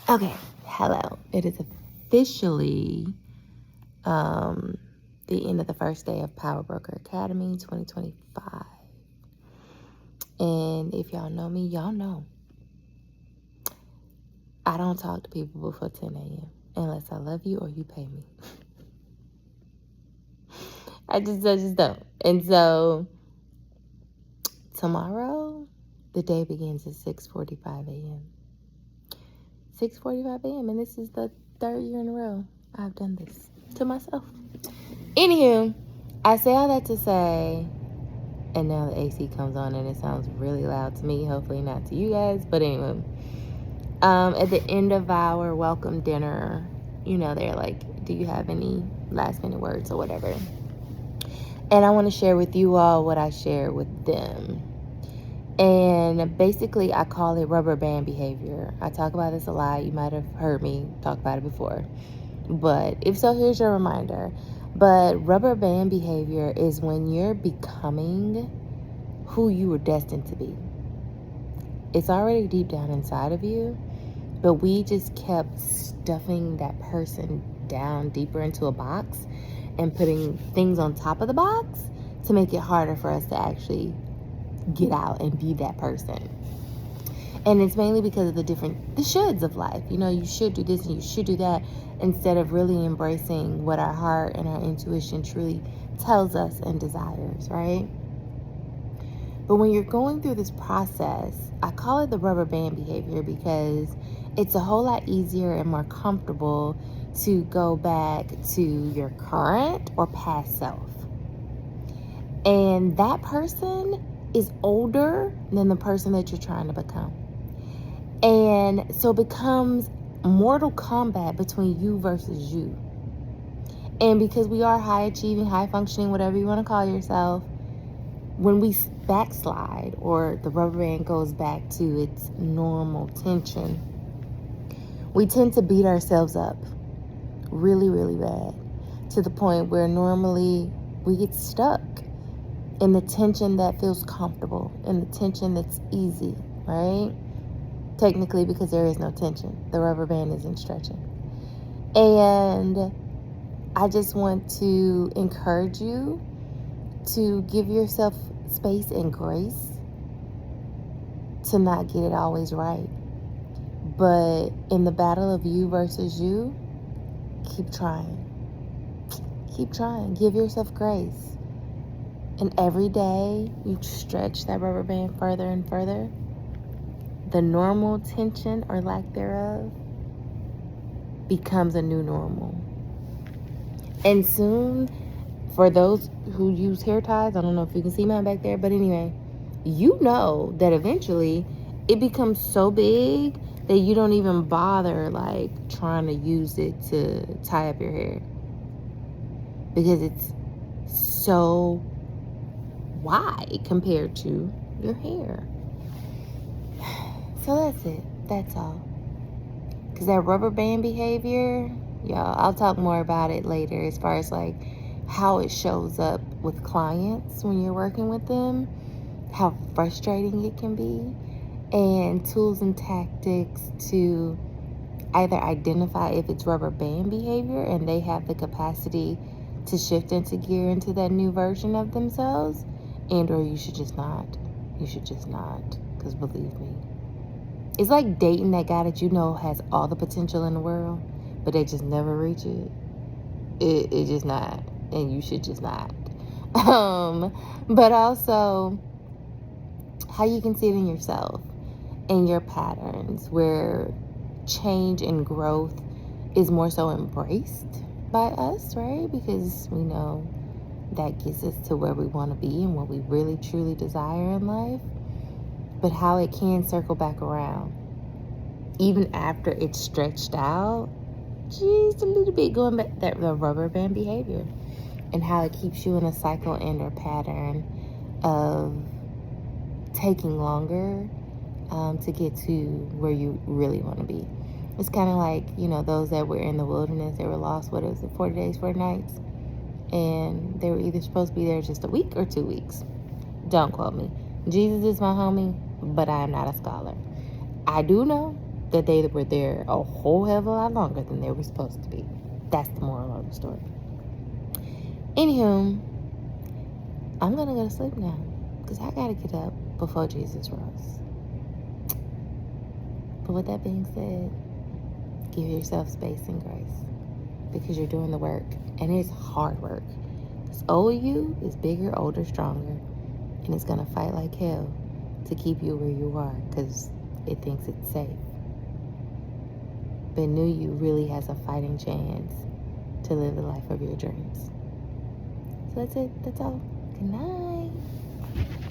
Okay, hello. It is officially the end of the first day of Powerbroker Academy 2025. And if y'all know me, y'all know I don't talk to people before 10 a.m. unless I love you or you pay me. I just don't. And so tomorrow, the day begins at 6:45 a.m. 6:45 a.m. And this is the third year in a row I've done this to myself. Anywho, I say all that to say, and now the AC comes on and it sounds really loud to me, hopefully not to you guys, but anyway, at the end of our welcome dinner, they're like, do you have any last minute words or whatever? And I want to share with you all what I share with them. And basically, I call it rubber band behavior. I talk about this a lot. You might have heard me talk about it before. But if so, here's your reminder. But rubber band behavior is when you're becoming who you were destined to be. It's already deep down inside of you, but we just kept stuffing that person down deeper into a box and putting things on top of the box to make it harder for us to actually get out and be that person. And it's mainly because of the shoulds of life. You should do this and you should do that, instead of really embracing what our heart and our intuition truly tells us and desires, right? But when you're going through this process, I call it the rubber band behavior because it's a whole lot easier and more comfortable to go back to your current or past self. And that person is older than the person that you're trying to become. And so it becomes Mortal Kombat between you versus you. And because we are high achieving, high functioning, whatever you want to call yourself, when we backslide or the rubber band goes back to its normal tension, we tend to beat ourselves up really, really bad, to the point where normally we get stuck in the tension that feels comfortable, in the tension that's easy, right? Technically, because there is no tension. The rubber band isn't stretching. And I just want to encourage you to give yourself space and grace to not get it always right. But in the battle of you versus you, keep trying. Keep trying. Give yourself grace. And every day you stretch that rubber band further and further, the normal tension or lack thereof becomes a new normal. And soon, for those who use hair ties, I don't know if you can see mine back there, but anyway, you know that eventually it becomes so big that you don't even bother trying to use it to tie up your hair, because it's so wide compared to your hair. So that's it. That's all. Because that rubber band behavior, y'all, I'll talk more about it later as far as how it shows up with clients when you're working with them, how frustrating it can be, and tools and tactics to either identify if it's rubber band behavior and they have the capacity to shift into gear into that new version of themselves, and or you should just not. You should just not, because believe me, it's like dating that guy that you know has all the potential in the world, but they just never reach it. It's just not, and you should just not. But also how you can see it in yourself and your patterns, where change and growth is more so embraced by us, right? Because we know that gets us to where we want to be and what we really truly desire in life. But how it can circle back around, even after it's stretched out, just a little bit, going back the rubber band behavior, and how it keeps you in a cycle and or pattern of taking longer to get to where you really want to be. It's kind of like, those that were in the wilderness, they were lost, 40 days, 40 nights? And they were either supposed to be there just a week or 2 weeks. Don't quote me. Jesus is my homie, but I am not a scholar. I do know that they were there a whole hell of a lot longer than they were supposed to be. That's the moral of the story. Anywho, I'm gonna go to sleep now because I gotta get up before Jesus rose. But with that being said, give yourself space and grace because you're doing the work, and it's hard work. This old you is bigger, older, stronger, and it's gonna fight like hell to keep you where you are because it thinks it's safe. But new you really has a fighting chance to live the life of your dreams. So that's it. That's all. Good night.